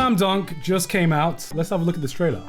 Slam Dunk just came out. Let's have a look at this trailer.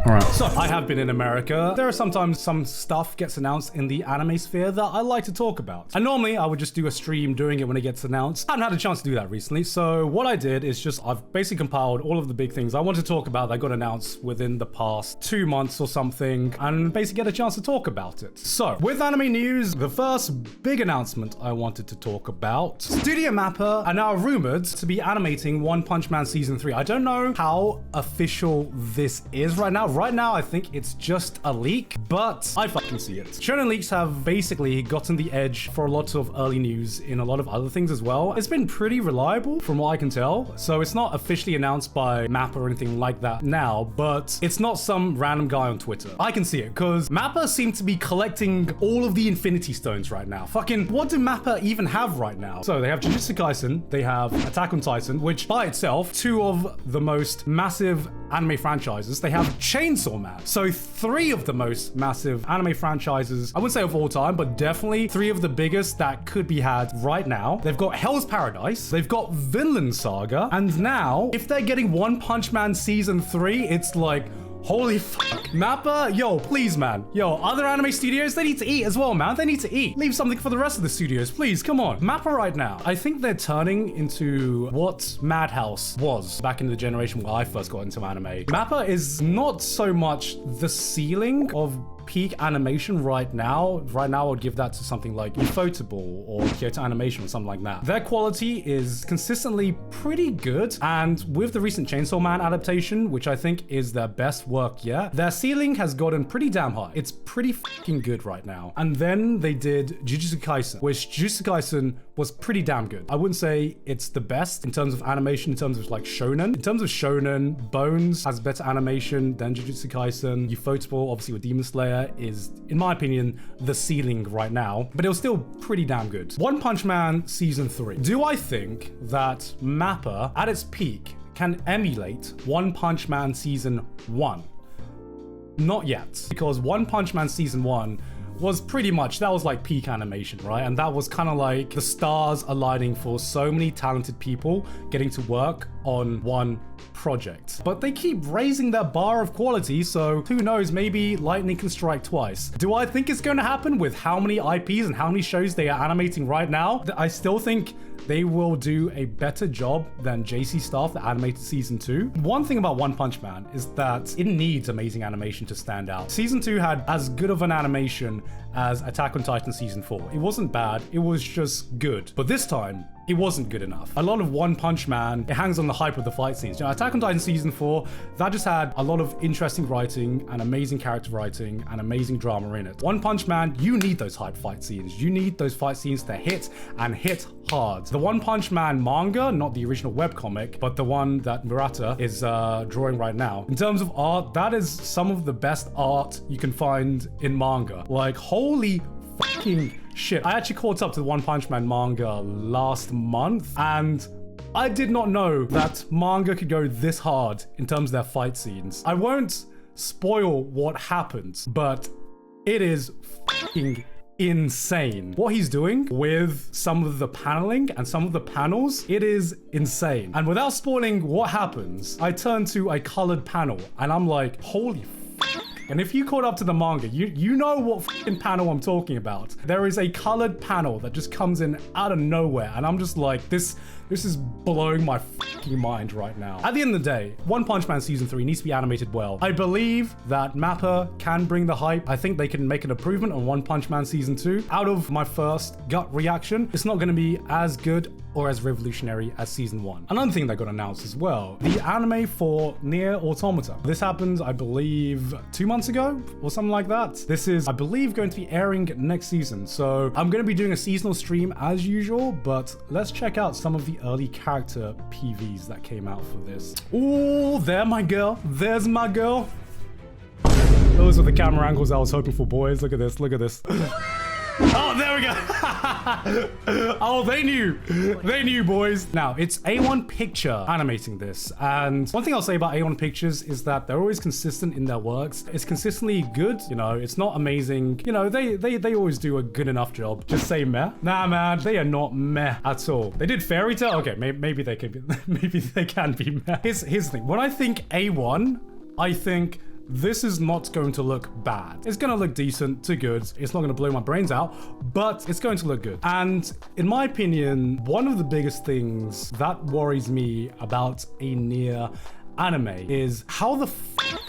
Alright, so I have been in America. There are sometimes some stuff gets announced in the anime sphere that I like to talk about. And normally I would just do a stream doing it when it gets announced. I haven't had a chance to do that recently. So what I did is just, I've basically compiled all of the big things I want to talk about that got announced within the past 2 months or something, and basically get a chance to talk about it. So with anime news, the first big announcement I wanted to talk about, Studio MAPPA are now rumored to be animating One Punch Man Season 3. I don't know how official this is right now. Right now, I think it's just a leak, but I fucking see it. Shonen leaks have basically gotten the edge for a lot of early news in a lot of other things as well. It's been pretty reliable from what I can tell. So it's not officially announced by MAPPA or anything like that now, but it's not some random guy on Twitter. I can see it because MAPPA seem to be collecting all of the Infinity Stones right now. Fucking, what do MAPPA even have right now? So they have Jujutsu Kaisen, they have Attack on Titan, which by itself, 2 of the most massive anime franchises. They have Chainsaw Man. So 3 of the most massive anime franchises, I wouldn't say of all time, but definitely 3 of the biggest that could be had right now. They've got Hell's Paradise, they've got Vinland Saga, and now, if they're getting One Punch Man Season 3, it's like, holy fuck. MAPPA, yo, please, man. Yo, other anime studios, they need to eat as well, man. They need to eat. Leave something for the rest of the studios, please, come on. MAPPA right now, I think they're turning into what Madhouse was back in the generation where I first got into anime. MAPPA is not so much the ceiling of peak animation right now. Right now, I would give that to something like Ufotable or Kyoto Animation or something like that. Their quality is consistently pretty good, and with the recent Chainsaw Man adaptation, which I think is their best work yet, their ceiling has gotten pretty damn high. It's pretty fucking good right now. And then they did Jujutsu Kaisen, which Jujutsu Kaisen was pretty damn good. I wouldn't say it's the best in terms of animation, in terms of like shonen. In terms of shonen, Bones has better animation than Jujutsu Kaisen. Ufotable, obviously with Demon Slayer, is, in my opinion, the ceiling right now, but it was still pretty damn good. One Punch Man Season 3. Do I think that MAPPA, at its peak, can emulate One Punch Man Season 1? Not yet, because One Punch Man Season 1 was pretty much, that was like peak animation, right? And that was kind of like the stars aligning for so many talented people getting to work on one project. But they keep raising their bar of quality, so who knows, maybe lightning can strike twice. Do I think it's going to happen with how many IPs and how many shows they are animating right now? I still think they will do a better job than JC Staff that animated Season 2. One thing about One Punch Man is that it needs amazing animation to stand out. Season 2 had as good of an animation as Attack on Titan Season 4. It wasn't bad, it was just good. But this time, it wasn't good enough. A lot of One Punch Man, it hangs on the hype of the fight scenes. You know, Attack on Titan Season 4, that just had a lot of interesting writing and amazing character writing and amazing drama in it. One Punch Man, you need those hype fight scenes. You need those fight scenes to hit and hit hard. The One Punch Man manga, not the original webcomic, but the one that Murata is drawing right now. In terms of art, that is some of the best art you can find in manga. Like, holy fucking shit. I actually caught up to the One Punch Man manga last month, and I did not know that manga could go this hard in terms of their fight scenes. I won't spoil what happens, but it is fucking insane. What he's doing with some of the paneling and some of the panels, it is insane. And without spoiling what happens, I turn to a colored panel and I'm like, holy fuck. And if you caught up to the manga, you know what fucking panel I'm talking about. There is a colored panel that just comes in out of nowhere, and I'm just like, this is blowing my fucking mind right now. At the end of the day, One Punch Man Season 3 needs to be animated well. I believe that MAPPA can bring the hype. I think they can make an improvement on One Punch Man Season 2. Out of my first gut reaction, it's not going to be as good or as revolutionary as Season 1. Another thing that got announced as well, the anime for NieR Automata. This happened, I believe, 2 months ago or something like that. This is, I believe, going to be airing next season. So I'm going to be doing a seasonal stream as usual, but let's check out some of the early character PVs that came out for this. Oh, there my girl. There's my girl. Those are the camera angles I was hoping for, boys. Look at this. Look at this. Oh, there we go. Oh, they knew. They knew, boys. Now, it's A1 Picture animating this. And one thing I'll say about A1 Pictures is that they're always consistent in their works. It's consistently good. You know, it's not amazing. You know, they always do a good enough job. Just say meh. Nah, man, they are not meh at all. They did Fairy Tail. Okay, maybe they can be, maybe they can be meh. Here's the thing. When I think A1, I think this is not going to look bad. It's going to look decent to good. It's not going to blow my brains out, but it's going to look good. And in my opinion, one of the biggest things that worries me about a NieR anime is how the f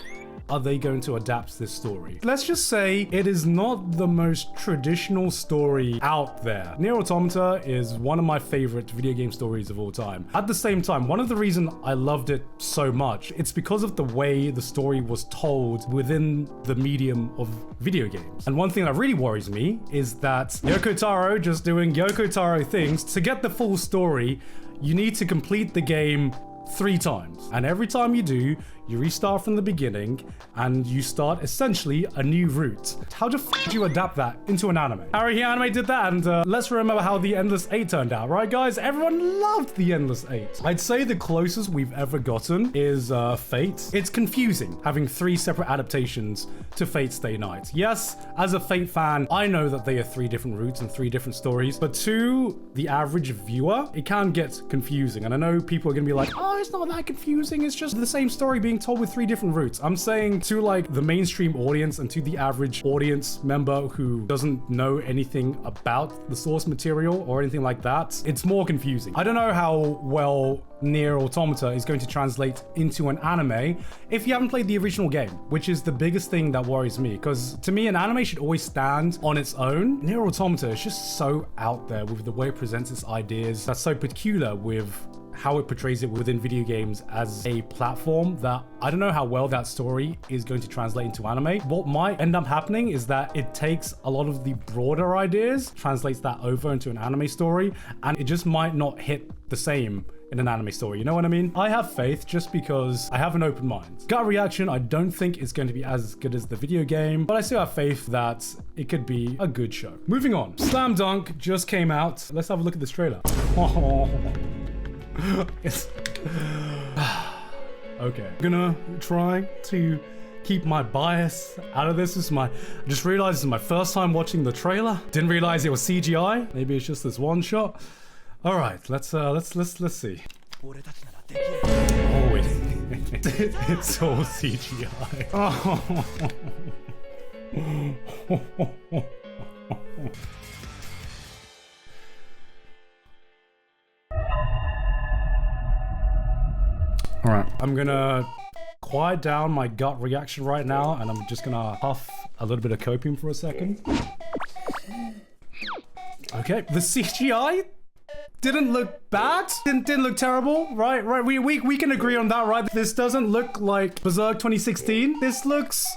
are they going to adapt this story? Let's just say it is not the most traditional story out there. NieR Automata is one of my favorite video game stories of all time. At the same time, one of the reasons I loved it so much, it's because of the way the story was told within the medium of video games. And one thing that really worries me is that Yoko Taro just doing Yoko Taro things. To get the full story, you need to complete the game 3 times. And every time you do, you restart from the beginning and you start essentially a new route. How the f do you adapt that into an anime? Harry Anime did that, and let's remember how the Endless 8 turned out, right guys? Everyone loved the Endless 8. I'd say the closest we've ever gotten is Fate. It's confusing having 3 separate adaptations to Fate Stay Night. Yes, as a Fate fan, I know that they are 3 different routes and 3 different stories, but to the average viewer, it can get confusing. And I know people are gonna be like, oh, it's not that confusing, it's just the same story being told with 3 different routes. I'm saying to like the mainstream audience and to the average audience member who doesn't know anything about the source material or anything like that, it's more confusing. I don't know how well NieR Automata is going to translate into an anime if you haven't played the original game, which is the biggest thing that worries me, because to me an anime should always stand on its own. NieR Automata is just so out there with the way it presents its ideas. That's so peculiar with how it portrays it within video games as a platform that I don't know how well that story is going to translate into anime. What might end up happening is that it takes a lot of the broader ideas, translates that over into an anime story, and it just might not hit the same in an anime story, you know what I mean? I have faith just because I have an open mind. Gut reaction, I don't think it's going to be as good as the video game, but I still have faith that it could be a good show. Moving on, Slam Dunk just came out. Let's have a look at this trailer. It's okay. I'm gonna try to keep my bias out of this. I just realized this is my first time watching the trailer. Didn't realize it was CGI. Maybe it's just this one shot. All right, let's see. Oh, it's all CGI. All right, I'm gonna quiet down my gut reaction right now, and I'm just gonna puff a little bit of copium for a second. Okay, the CGI didn't look bad, didn't look terrible, right? We can agree on that, right? This doesn't look like Berserk 2016. This looks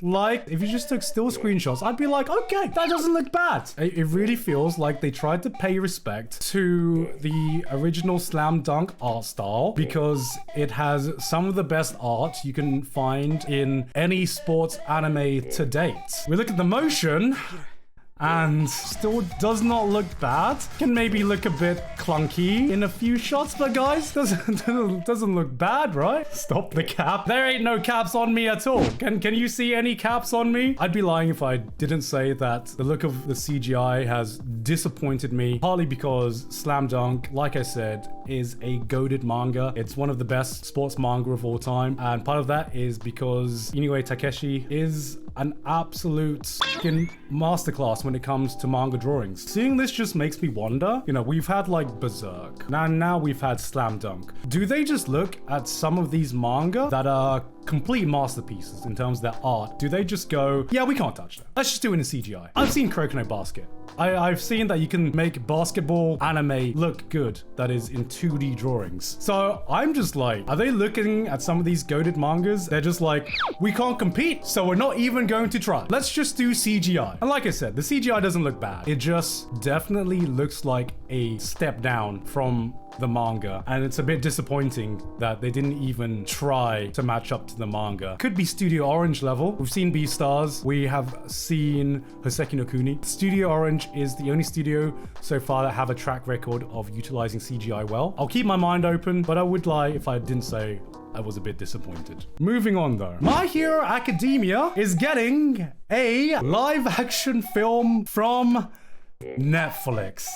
like, if you just took still screenshots, I'd be like, okay, that doesn't look bad. It really feels like they tried to pay respect to the original Slam Dunk art style because it has some of the best art you can find in any sports anime to date. We look at the motion, and still does not look bad. Can maybe look a bit clunky in a few shots, but guys, doesn't look bad, right? Stop the cap. There ain't no caps on me at all. Can you see any caps on me? I'd be lying if I didn't say that the look of the CGI has disappointed me, partly because Slam Dunk, like I said, is a goated manga. It's one of the best sports manga of all time, and part of that is because Inoue Takeshi is an absolute fucking masterclass when it comes to manga drawings. Seeing this just makes me wonder, you know, we've had like Berserk, now we've had Slam Dunk. Do they just look at some of these manga that are complete masterpieces in terms of their art? Do they just go, yeah, we can't touch that, let's just do it in CGI? I've seen Kuroko no Basket. I've seen that you can make basketball anime look good that is in 2D drawings. So I'm just like, are they looking at some of these goated mangas? They're just like, we can't compete, so we're not even going to try. Let's just do CGI. And like I said, the CGI doesn't look bad. It just definitely looks like a step down from the manga, and it's a bit disappointing that they didn't even try to match up to the manga. Could be Studio Orange level. We've seen Beastars, we have seen Hoseki no Kuni. Studio Orange is the only studio so far that have a track record of utilizing CGI well. I'll keep my mind open, but I would lie if I didn't say I was a bit disappointed. Moving on though. My Hero Academia is getting a live action film from Netflix.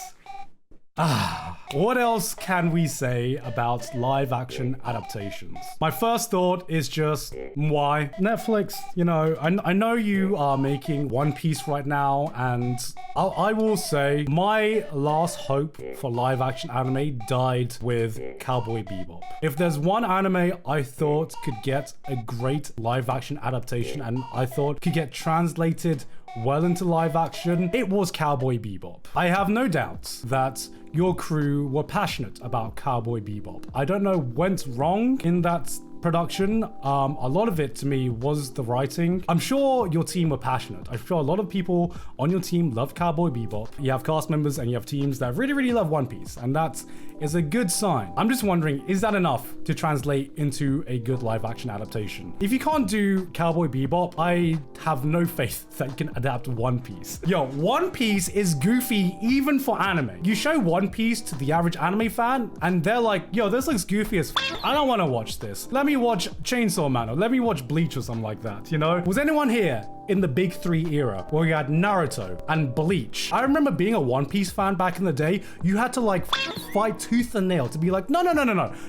What else can we say about live action adaptations? My first thought is just, why? Netflix, you know, I know you are making One Piece right now, and I will say my last hope for live action anime died with Cowboy Bebop. If there's one anime I thought could get a great live action adaptation and I thought could get translated well into live action, it was Cowboy Bebop. I have no doubts that your crew were passionate about Cowboy Bebop. I don't know what went wrong in that production. A lot of it to me was the writing. I'm sure your team were passionate. I'm sure a lot of people on your team love Cowboy Bebop. You have cast members and you have teams that really love One Piece, and that is a good sign. I'm just wondering, is that enough to translate into a good live action adaptation? If you can't do Cowboy Bebop, I have no faith that you can adapt One Piece. Yo, One Piece is goofy even for anime. You show One Piece to the average anime fan and they're like, yo, this looks goofy as f. I don't want to watch this. Let me watch Chainsaw Man, or let me watch Bleach or something like that, you know? Was anyone here in the big three era where you had Naruto and Bleach? I remember being a One Piece fan back in the day. You had to like fight tooth and nail to be like, no.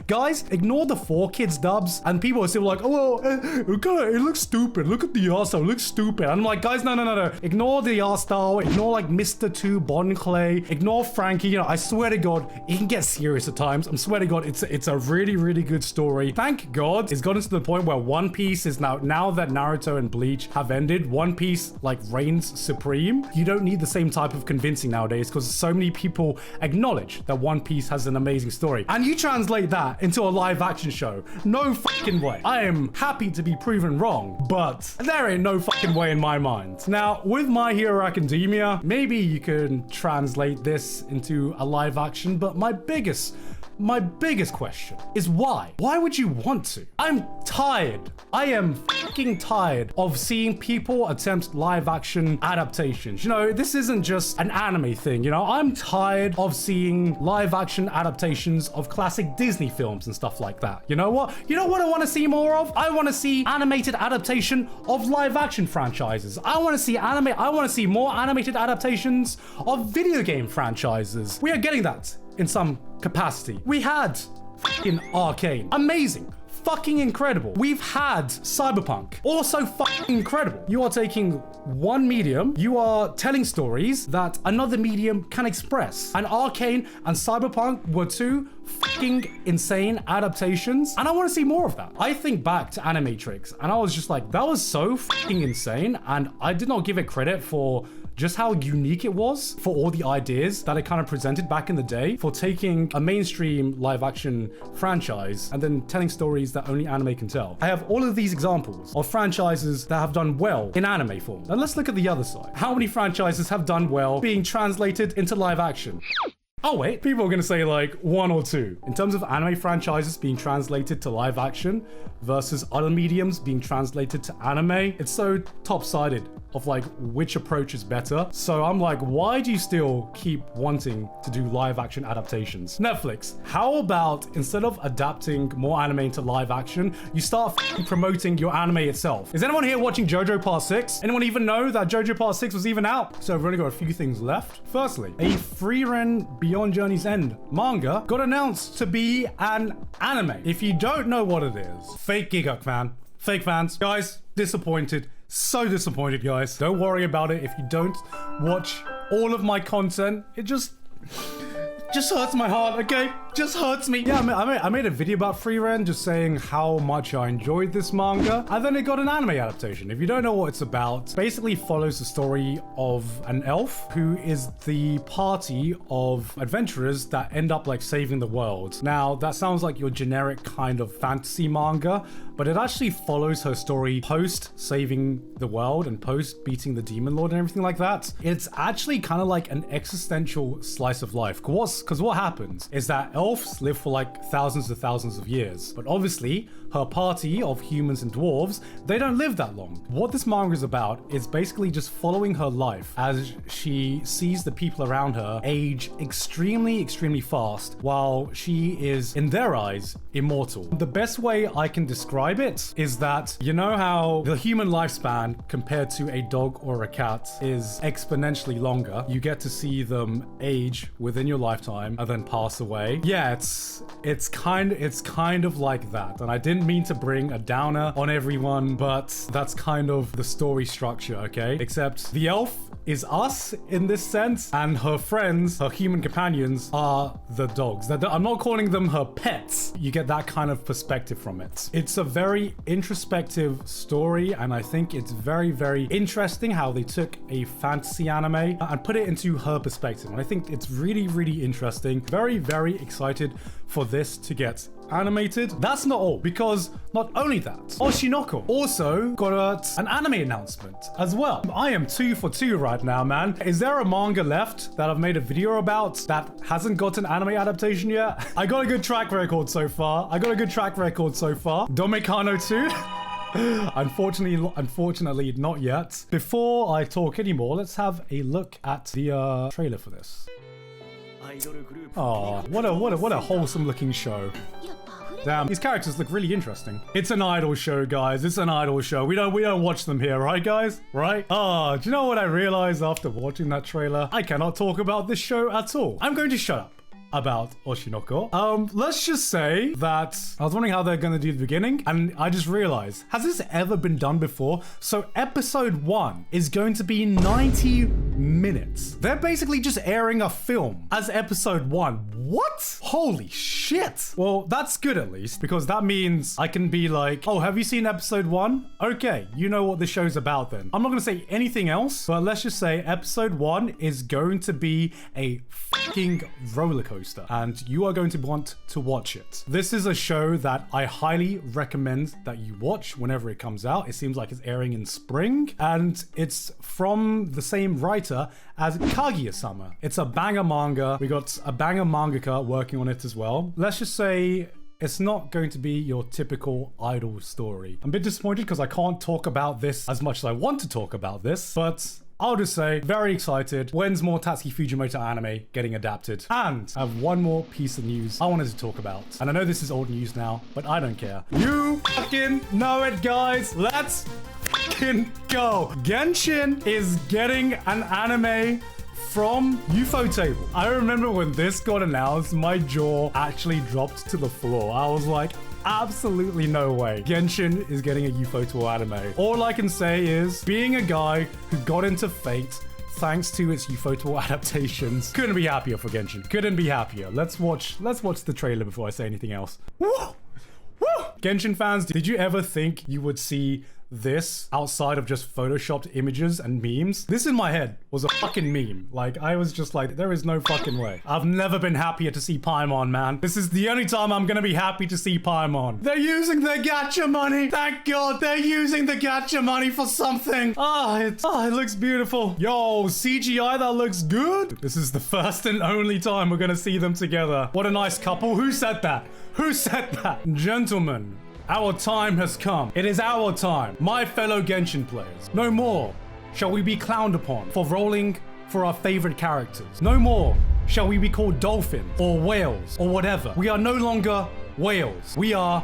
Guys, ignore the 4Kids dubs. And people are still like, oh, it looks stupid. Look at the art style, it looks stupid. And I'm like, guys, no. Ignore the art style, ignore like Mr. 2, Bon Clay, ignore Frankie. You know, I swear to God, it can get serious at times. I swear to God, it's a really good story. Thank God it's gotten to the point where One Piece is now that Naruto and Bleach have ended, One Piece like reigns supreme. You don't need the same type of convincing nowadays because so many people acknowledge that One Piece has an amazing story. And you translate that into a live action show. No fucking way. I am happy to be proven wrong, but there ain't no fucking way in my mind. Now, with My Hero Academia, maybe you can translate this into a live action, but my biggest question is why? Why would you want to? I'm tired. I am fucking tired of seeing people attempt live action adaptations. You know, this isn't just an anime thing, you know? I'm tired of seeing live action adaptations of classic Disney films and stuff like that. You know what? You know what I want to see more of? I want to see animated adaptation of live action franchises. I want to see more animated adaptations of video game franchises. We are getting that in some capacity. We had fucking Arcane. Amazing. Fucking incredible. We've had Cyberpunk. Also fucking incredible. You are taking one medium, you are telling stories that another medium can express. And Arcane and Cyberpunk were two fucking insane adaptations, and I want to see more of that. I think back to Animatrix and I was just like, that was so fucking insane, and I did not give it credit for just how unique it was, for all the ideas that it kind of presented back in the day, for taking a mainstream live action franchise and then telling stories that only anime can tell. I have all of these examples of franchises that have done well in anime form. And let's look at the other side. How many franchises have done well being translated into live action? Oh wait, people are gonna say like one or two. In terms of anime franchises being translated to live action versus other mediums being translated to anime, it's so top-sided of like which approach is better. So I'm like, why do you still keep wanting to do live action adaptations? Netflix, how about instead of adapting more anime into live action, you start promoting your anime itself? Is anyone here watching JoJo Part 6? Anyone even know that JoJo Part 6 was even out? So we've only got a few things left. Firstly, a Freerun Beyond Journey's End manga got announced to be an anime. If you don't know what it is, fake Giguk fan. Fake fans. Guys, disappointed. So disappointed, guys. Don't worry about it if you don't watch all of my content. It just hurts my heart, okay? Just hurts me. Yeah, I made a video about Freerun just saying how much I enjoyed this manga, and then it got an anime adaptation. If you don't know what it's about, basically follows the story of an elf who is the party of adventurers that end up like saving the world. Now, that sounds like your generic kind of fantasy manga, but it actually follows her story post saving the world and post beating the demon lord and everything like that. It's actually kind of like an existential slice of life. Because what happens is that elves live for like thousands of years, but obviously her party of humans and dwarves, they don't live that long. What this manga is about is basically just following her life as she sees the people around her age extremely fast while she is, in their eyes, immortal. The best way I can describe it is that, you know how the human lifespan compared to a dog or a cat is exponentially longer? You get to see them age within your lifetime and then pass away. Yeah, it's kind of like that. And I didn't mean to bring a downer on everyone, but that's kind of the story structure, okay? Except the elf is us in this sense, and her friends, her human companions, are the dogs. I'm not calling them her pets. You get that kind of perspective from it. It's a very introspective story, and I think it's very interesting how they took a fantasy anime and put it into her perspective. And I think it's really interesting. Very excited for this to get animated. That's not all, because not only that, Oshinoko also got an anime announcement as well. I am 2 for 2 right now, man. Is there a manga left that I've made a video about that hasn't got an anime adaptation yet? I got a good track record so far. Domekano 2? Unfortunately, not yet. Before I talk anymore, let's have a look at the trailer for this. Oh, what a wholesome looking show. Damn, these characters look really interesting. It's an idol show, guys. It's an idol show. We don't watch them here, right, guys? Right? Oh, do you know what I realized after watching that trailer? I cannot talk about this show at all. I'm going to shut up about Oshinoko. Let's just say that I was wondering how they're gonna do the beginning, and I just realized, has this ever been done before? So episode 1 is going to be 90 minutes. They're basically just airing a film as episode 1. What? Holy shit. Well, that's good at least, because that means I can be like, oh, have you seen episode 1? Okay, you know what the show's about then. I'm not gonna say anything else, but let's just say episode 1 is going to be a fucking roller coaster, and you are going to want to watch it. This is a show that I highly recommend that you watch whenever it comes out. It seems like it's airing in spring, and it's from the same writer as Kaguya-sama. It's a banger manga. We got a banger mangaka working on it as well. Let's just say it's not going to be your typical idol story. I'm a bit disappointed because I can't talk about this as much as I want to talk about this, but I'll just say, very excited. When's more Tatsuki Fujimoto anime getting adapted? And I have one more piece of news I wanted to talk about. And I know this is old news now, but I don't care. You fucking know it, guys. Let's fucking go. Genshin is getting an anime from Ufotable. I remember when this got announced, my jaw actually dropped to the floor. I was like, absolutely no way. Genshin is getting a Ufotable anime. All I can say is, being a guy who got into Fate thanks to its Ufotable adaptations, couldn't be happier for Genshin. Couldn't be happier. Let's watch the trailer before I say anything else. Woo! Woo! Genshin fans, did you ever think you would see this outside of just photoshopped images and memes? This in my head was a fucking meme. Like, I was just like, there is no fucking way. I've never been happier to see Paimon, man. This is the only time I'm gonna be happy to see Paimon. They're using the gacha money. Thank God they're using the gacha money for something. It looks beautiful. Yo, CGI, that looks good. This is the first and only time we're gonna see them together. What a nice couple. Who said that? Who said that? Gentlemen, our time has come. It is our time, my fellow Genshin players. No more shall we be clowned upon for rolling for our favorite characters. No more shall we be called dolphins or whales or whatever. We are no longer whales. We are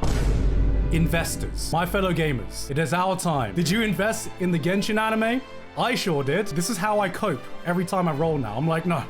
investors. My fellow gamers, it is our time. Did you invest in the Genshin anime? I sure did. This is how I cope every time I roll now. I'm like, no.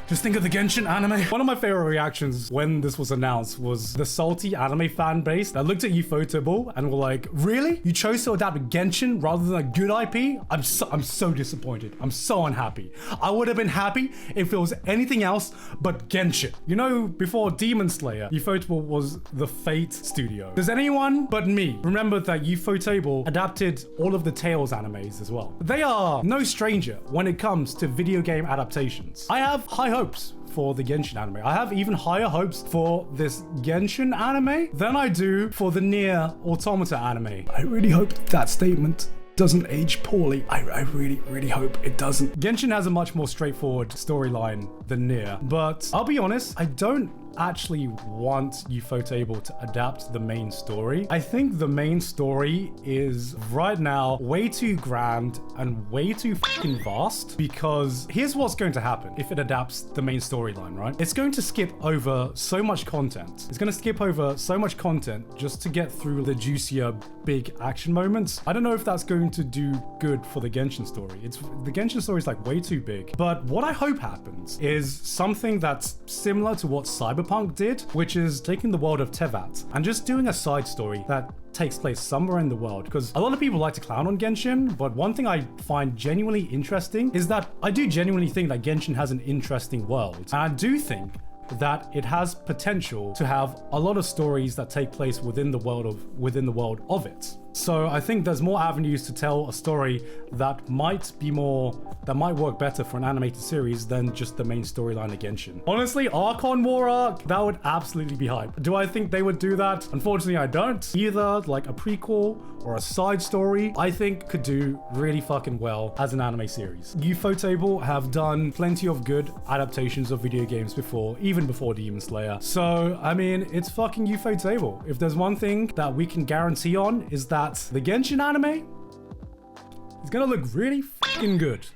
Just think of the Genshin anime. One of my favorite reactions when this was announced was the salty anime fan base that looked at Ufotable and were like, really? You chose to adapt Genshin rather than a good IP? I'm so disappointed. I'm so unhappy. I would have been happy if it was anything else but Genshin. You know, before Demon Slayer, Ufotable was the Fate studio. Does anyone but me remember that Ufotable adapted all of the Tales animes as well? They are no stranger when it comes to video game adaptations. I have high hopes hopes for the Genshin anime. I have even higher hopes for this Genshin anime than I do for the NieR Automata anime. I really hope that statement doesn't age poorly. I really hope it doesn't. Genshin has a much more straightforward storyline than NieR, but I'll be honest, I don't actually want Ufotable to adapt the main story. I think the main story is right now way too grand and way too fucking vast, because here's what's going to happen if it adapts the main storyline, right? It's going to skip over so much content. It's going to skip over so much content just to get through the juicier big action moments. I don't know if that's going to do good for the Genshin story. The Genshin story is like way too big. But what I hope happens is something that's similar to what Cyberpunk did, which is taking the world of Tevat and just doing a side story that takes place somewhere in the world. Because a lot of people like to clown on Genshin, but one thing I find genuinely interesting is that I do genuinely think that Genshin has an interesting world. And I do think that it has potential to have a lot of stories that take place within the world of it. So I think there's more avenues to tell a story that might work better for an animated series than just the main storyline of Genshin. Honestly, Archon War arc, that would absolutely be hype. Do I think they would do that? Unfortunately, I don't. Either like a prequel or a side story, I think could do really fucking well as an anime series. Ufotable have done plenty of good adaptations of video games before, even before Demon Slayer. So, I mean, it's fucking Ufotable. If there's one thing that we can guarantee on is that the Genshin anime is gonna look really fucking good.